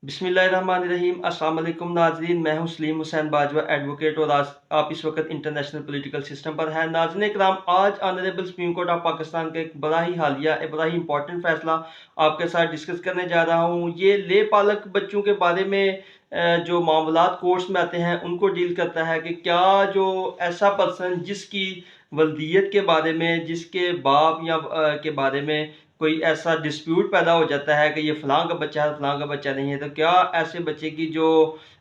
बिस्मिल्लाहिर्रहमानिर्रहीम। अस्सलाम वालेकुम नाज़रीन, मैं हूं सलीम हुसैन बाजवा एडवोकेट और आज आप इस वक्त इंटरनेशनल पॉलिटिकल सिस्टम पर हैं। नाज़रीन कराम, आज honourable supreme court of Pakistan का एक बड़ा ही हालिया एक बड़ा ही इंपॉर्टेंट फैसला आपके साथ डिस्कस करने जा रहा हूं। ये ले पालक बच्चों के बारे में जो मामलात कोर्ट्स में आते हैं उनको डील करता है कि क्या जो ऐसा पर्सन जिसकी वल्दियत के बारे में, जिसके बाप या के बारे में कोई ऐसा डिस्प्यूट पैदा हो जाता है कि ये फ़लाँ का बच्चा है, फ़लाँ का बच्चा नहीं है, तो क्या ऐसे बच्चे की जो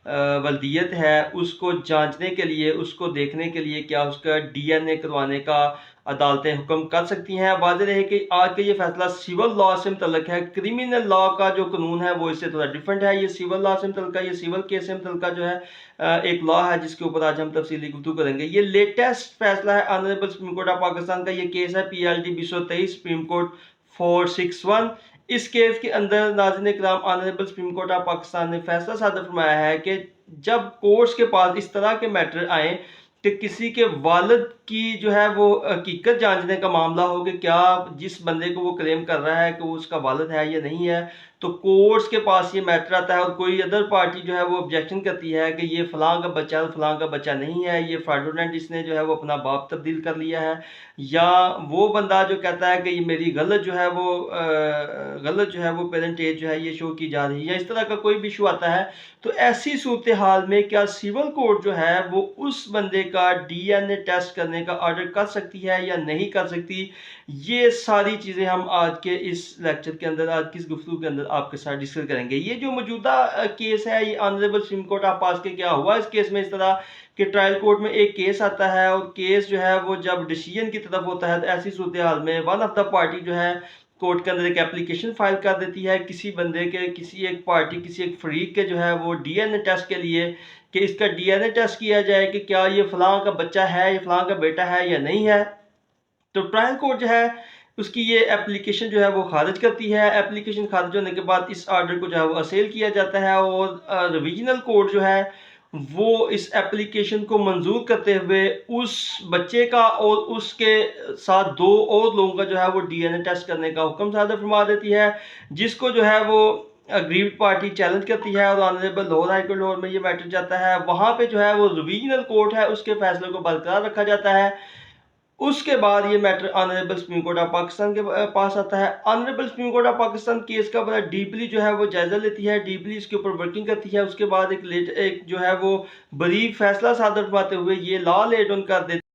वल्दियत है उसको जांचने के लिए, उसको देखने के लिए क्या उसका डीएनए करवाने का अदालतें हुक्म कर सकती हैं। वाज़ेह रहे कि आज का ये फैसला सिविल लॉ से मुतल्लक है। क्रिमिनल लॉ का जो कानून है वो इससे थोड़ा डिफरेंट है। ये सिविल लॉ से मुतल्लक है, ये सिविल केस से मुतल्लक जो है एक लॉ है जिसके ऊपर आज हम तफसीली गुफ्तगू करेंगे। ये लेटेस्ट फैसला है honourable supreme court of Pakistan का। ये केस है PLT 223 सुप्रीम कोर्ट 461। इस केस के अंदर नाज़रीन इकराम, honourable supreme court of Pakistan ने फैसला सादर फरमाया है कि जब कोर्ट्स के पास इस तरह के मैटर आए कि किसी के वालिद की जो है वो हकीकत जांचने का मामला हो कि क्या जिस बंदे को वो क्लेम कर रहा है कि वो उसका वालिद है या नहीं है, तो कोर्ट्स के पास ये मैटर आता है और कोई अदर पार्टी जो है वो ऑब्जेक्शन करती है कि ये फ़लाँ का बच्चा फ़लाँ का बच्चा नहीं है, ये फ्रॉडुलेंट इसने जो है वो अपना बाप तब्दील कर लिया है, या वो बंदा जो कहता है कि ये मेरी गलत जो है वो पेरेंट एज जो है ये शो की जा रही है, या इस तरह का कोई भी इशू आता है, तो ऐसी सूरत हाल में क्या सिविल कोर्ट जो है वो उस बंदे का डीएनए टेस्ट करने का ऑर्डर कर सकती है या नहीं कर सकती। ये सारी चीज़ें हम आज के इस लेक्चर के अंदर, आज की इस गुफ्तगू के अंदर आपके साथ डिस्कस करेंगे। ये जो मौजूदा केस है, ये ऑनरेबल सुप्रीम कोर्ट ऑफ पास के क्या हुआ इस केस में, इस तरह कि ट्रायल कोर्ट में एक केस आता है और केस जो है वो जब डिसीजन की तरफ होता है तो ऐसी सूरत हाल में वन ऑफ द पार्टी जो है कोर्ट के अंदर एक एप्लीकेशन फाइल कर देती है किसी बंदे के, किसी एक पार्टी, किसी एक फरीक के जो है वो डीएनए टेस्ट के लिए, कि इसका डीएनए टेस्ट किया जाए कि क्या ये फ़लाँ का बच्चा है, ये फ़लाँ का बेटा है या नहीं है। तो ट्रायल कोर्ट जो है उसकी ये एप्लीकेशन जो है वो खारिज करती है। एप्लीकेशन खारिज होने के बाद इस ऑर्डर को जो है वो असेल किया जाता है और रिविजनल कोर्ट जो है वो इस एप्लीकेशन को मंजूर करते हुए उस बच्चे का और उसके साथ दो और लोगों का जो है वो डीएनए टेस्ट करने का हुक्म सादर फरमा देती है, जिसको जो है वो अग्रीव्ड पार्टी चैलेंज करती है और ऑनरेबल लोअर हाई कोर्ट में ये मैटर जाता है। वहाँ पे जो है वो रिविजनल कोर्ट है उसके फैसले को बरकरार रखा जाता है। उसके बाद ये matter honourable supreme court of Pakistan के पास आता है। Honourable supreme court of Pakistan case का बड़ा डीपली जो है वो जायजा लेती है, डीपली इसके ऊपर वर्किंग करती है। उसके बाद एक जो है वो बरीक फैसला सादर फरमाते हुए ये लॉ लेड ऑन कर देती है।